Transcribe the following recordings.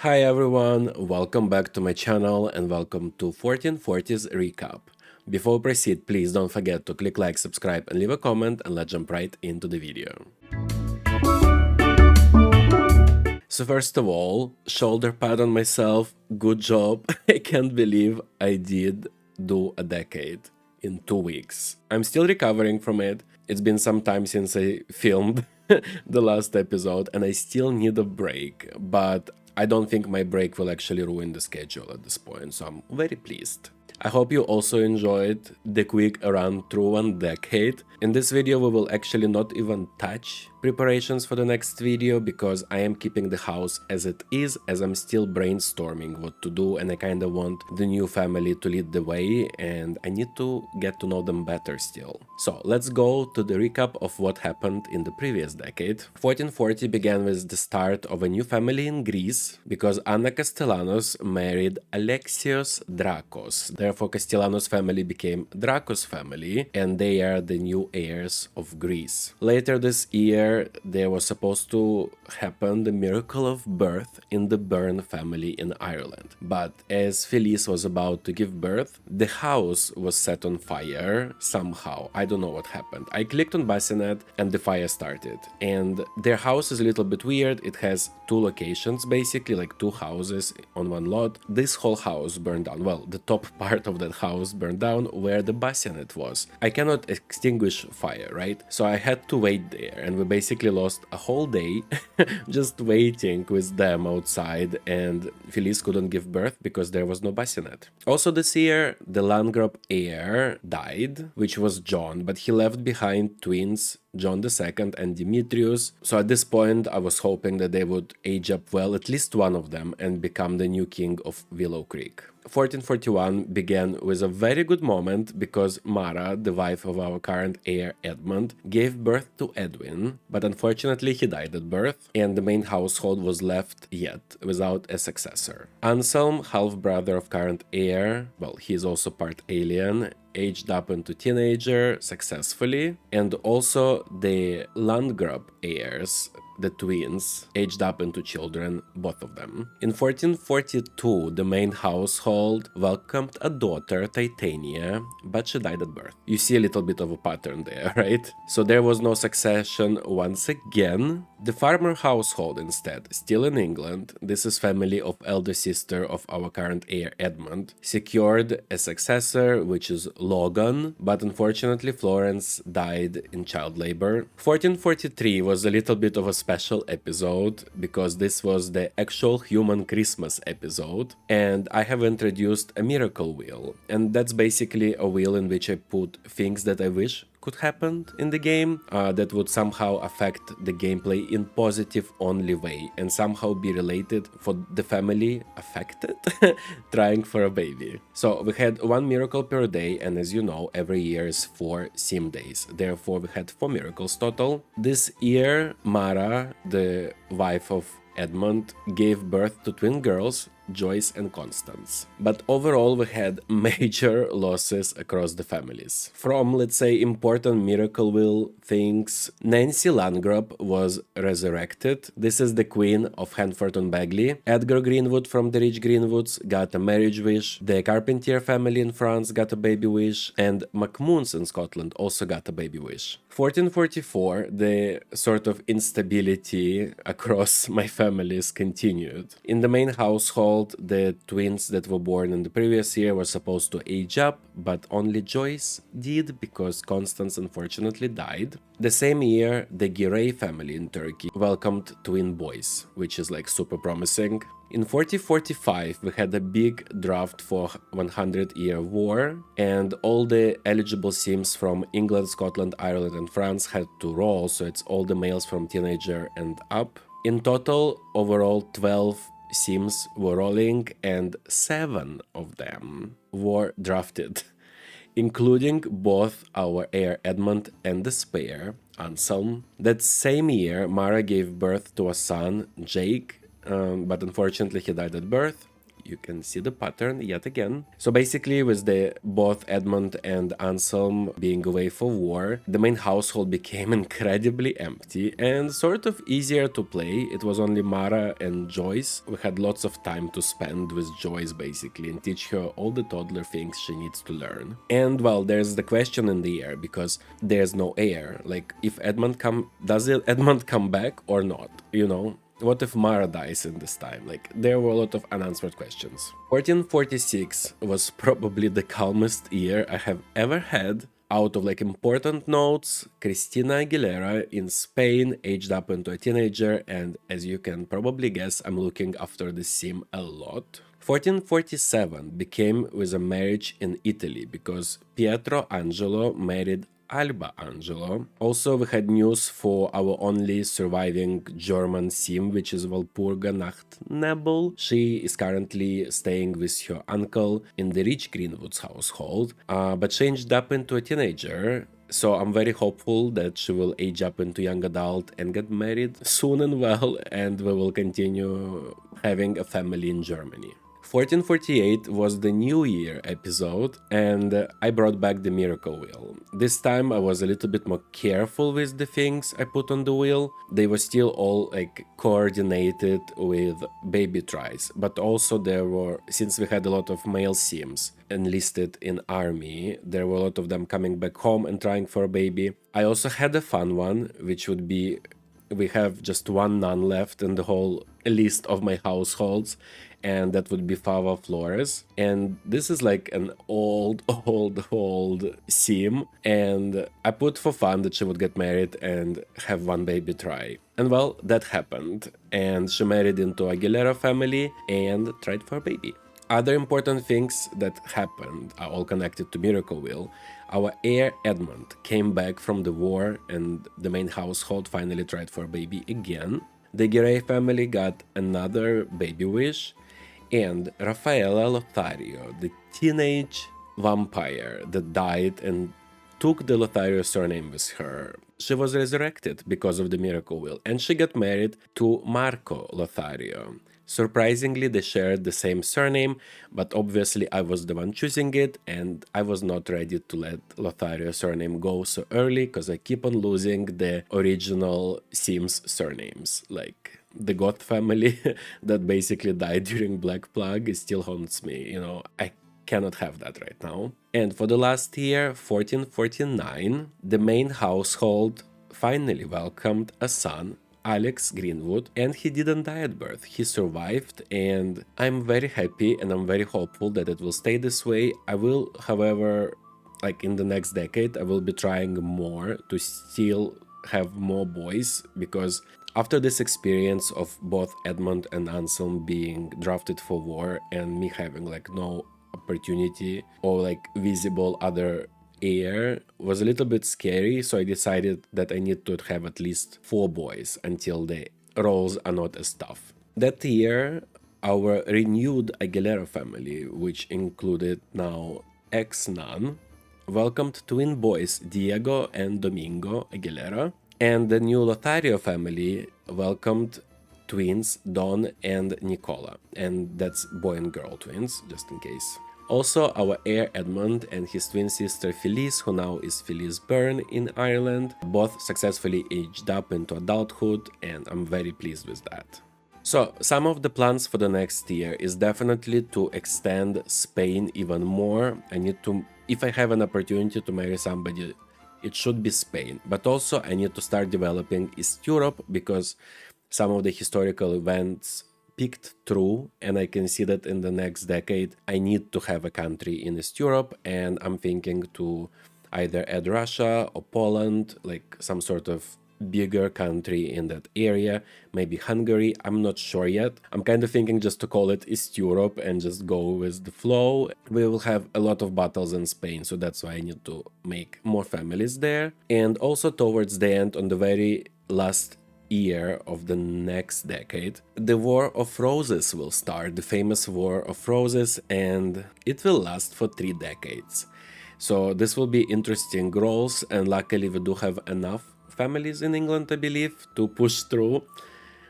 Hi everyone, welcome back to my channel and welcome to 1440's recap. Before we proceed, please don't forget to click like, subscribe and leave a comment, and let's jump right into the video. So first of all, shoulder pad on myself, good job. I can't believe I did do a decade in 2 weeks. I'm still recovering from it. It's been some time since I filmed the last episode and I still need a break, but I don't think my break will actually ruin the schedule at this point, so I'm very pleased. I hope you also enjoyed the quick run through 1 decade. In this video we will actually not even touch preparations for the next video because I am keeping the house as it is, as I'm still brainstorming what to do and I kinda want the new family to lead the way and I need to get to know them better still. So let's go to the recap of what happened in the previous decade. 1440 began with the start of a new family in Greece because Anna Castellanos married Alexios Drakos. Therefore Castellanos family became Drakos family and they are the new heirs of Greece. Later this year there was supposed to happen the miracle of birth in the Byrne family in Ireland. But as Felice was about to give birth, the house was set on fire somehow. I don't know what happened. I clicked on Bassinet and the fire started. And their house is a little bit weird. It has 2 locations, basically, like 2 houses on 1 lot. This whole house burned down. Well, the top part of that house burned down where the Bassinet was. I cannot extinguish fire, right? So I had to wait there and we basically lost a whole day just waiting with them outside, and Felice couldn't give birth because there was no bassinet. Also this year the Landgraf heir died, which was John, but he left behind twins John II and Demetrius, so at this point I was hoping that they would age up well, at least one of them, and become the new king of Willow Creek. 1441 began with a very good moment because Mara, the wife of our current heir Edmund, gave birth to Edwin, but unfortunately he died at birth and the main household was left yet without a successor. Anselm, half-brother of current heir, well, he is also part alien, aged up into teenager successfully, and also the Landgraf heirs, the twins, aged up into children, both of them. In 1442, the main household welcomed a daughter, Titania, but she died at birth. You see a little bit of a pattern there, right? So there was no succession once again. The farmer household instead, still in England, this is family of elder sister of our current heir Edmund, secured a successor, which is Logan, but unfortunately Florence died in child labor. 1443 was a little bit of a special episode because this was the actual human Christmas episode, and I have introduced a miracle wheel, and that's basically a wheel in which I put things that I wish could happen in the game that would somehow affect the gameplay in positive only way and somehow be related for the family affected trying for a baby. So we had 1 miracle per day, and as you know, every year is 4 sim days, therefore we had 4 miracles total. This year Mara, the wife of Edmund, gave birth to twin girls, Joyce and Constance. But overall we had major losses across the families. From, let's say, important miracle wheel things, Nancy Landgraf was resurrected. This is the queen of Hanford and Bagley. Edgar Greenwood from the Rich Greenwoods got a marriage wish. The Carpentier family in France got a baby wish, and McMoons in Scotland also got a baby wish. 1444, the sort of instability across my families continued. In the main household, the twins that were born in the previous year were supposed to age up, but only Joyce did because Constance unfortunately died. The same year, the Giray family in Turkey welcomed twin boys, which is like super promising. In 1445, we had a big draft for 100-year war, and all the eligible sims from England, Scotland, Ireland and France had to roll, so it's all the males from teenager and up. In total, overall 12 sims were rolling and 7 of them were drafted, including both our heir Edmund and the spare, Anselm. That same year, Mara gave birth to a son, Jake, but unfortunately he died at birth. you can see the pattern yet again. So basically, with both Edmund and Anselm being away for war, the main household became incredibly empty and sort of easier to play. It was only Mara and Joyce. We had lots of time to spend with Joyce basically and teach her all the toddler things she needs to learn. And well, there's the question in the air because there's no heir. Like, if does Edmund come back or not? You know? What if Mara dies in this time? Like, there were a lot of unanswered questions. 1446 was probably the calmest year I have ever had. Out of like important notes, Christina Aguilera in Spain aged up into a teenager, and as you can probably guess, I'm looking after the sim a lot. 1447 became with a marriage in Italy because Pietro Angelo married Alba Angelo. Also, we had news for our only surviving German sim, which is Walpurga Nachtnebel. She is currently staying with her uncle in the rich Greenwoods household, but changed up into a teenager. So I'm very hopeful that she will age up into young adult and get married soon and well, and we will continue having a family in Germany. 1448 was the New Year episode, and I brought back the Miracle Wheel. This time I was a little bit more careful with the things I put on the wheel. They were still all like coordinated with baby tries, but also since we had a lot of male sims enlisted in army, there were a lot of them coming back home and trying for a baby. I also had a fun one, which would be, we have just one nun left in the whole list of my households, and that would be Fava Flores. And this is like an old sim, and I put for fun that she would get married and have one baby try. And well, that happened, and she married into Aguilera family and tried for a baby. Other important things that happened are all connected to Miracle Wheel. Our heir Edmund came back from the war, and the main household finally tried for a baby again. The Giray family got another baby wish, and Raffaella Lothario, the teenage vampire that died and took the Lothario surname with her. She was resurrected because of the Miracle Wheel, and she got married to Marco Lothario. Surprisingly, they shared the same surname, but obviously I was the one choosing it, and I was not ready to let Lothario's surname go so early, because I keep on losing the original Sims surnames. Like, the Goth family that basically died during Black Plague still haunts me, you know, I cannot have that right now. And for the last year, 1449, the main household finally welcomed a son, Alex Greenwood, and he didn't die at birth. He survived, and I'm very happy and I'm very hopeful that it will stay this way. I will, however, like in the next decade, I will be trying more to still have more boys, because after this experience of both Edmund and Anselm being drafted for war and me having like no opportunity or like visible other heir was a little bit scary, so I decided that I need to have at least 4 boys until the roles are not as tough. That year, our renewed Aguilera family, which included now ex-nun, welcomed twin boys Diego and Domingo Aguilera, and the new Lothario family welcomed twins Don and Nicola, and that's boy and girl twins, just in case. Also, our heir Edmund and his twin sister Felice, who now is Felice Byrne in Ireland, both successfully aged up into adulthood, and I'm very pleased with that. So, some of the plans for the next year is definitely to extend Spain even more. I need to, if I have an opportunity to marry somebody, it should be Spain. But also I need to start developing East Europe, because some of the historical events picked through, and I can see that in the next decade I need to have a country in East Europe, and I'm thinking to either add Russia or Poland, like some sort of bigger country in that area, maybe Hungary, I'm not sure yet. I'm kind of thinking just to call it East Europe and just go with the flow. We will have a lot of battles in Spain, so that's why I need to make more families there. And also towards the end, on the very last year of the next decade, the War of Roses will start, the famous War of Roses, and it will last for 3 decades. So this will be interesting roles, and luckily we do have enough families in England, I believe, to push through,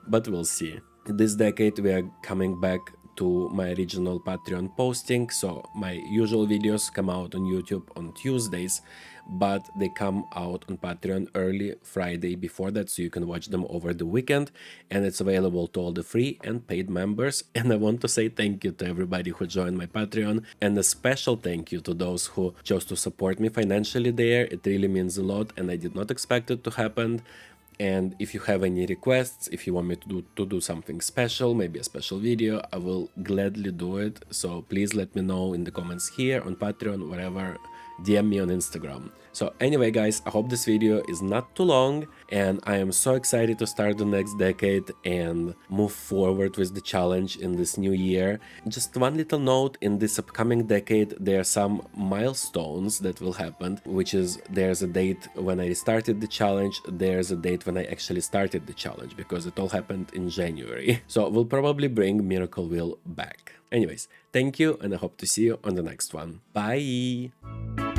but we'll see. This decade we are coming back to my original Patreon posting. So my usual videos come out on YouTube on Tuesdays, but they come out on Patreon early Friday before that, so you can watch them over the weekend, and it's available to all the free and paid members. And I want to say thank you to everybody who joined my Patreon, and a special thank you to those who chose to support me financially there. It really means a lot, and I did not expect it to happen. And if you have any requests, if you want me to do something special, maybe a special video, I will gladly do it. So please let me know in the comments here, on Patreon, wherever. DM me on Instagram. So anyway, guys, I hope this video is not too long, and I am so excited to start the next decade and move forward with the challenge in this new year. Just one little note: in this upcoming decade there are some milestones that will happen, which is there's a date when I started the challenge, there's a date when I actually started the challenge, because it all happened in January. So we'll probably bring Miracle Wheel back. Anyways, thank you, and I hope to see you on the next one. Bye!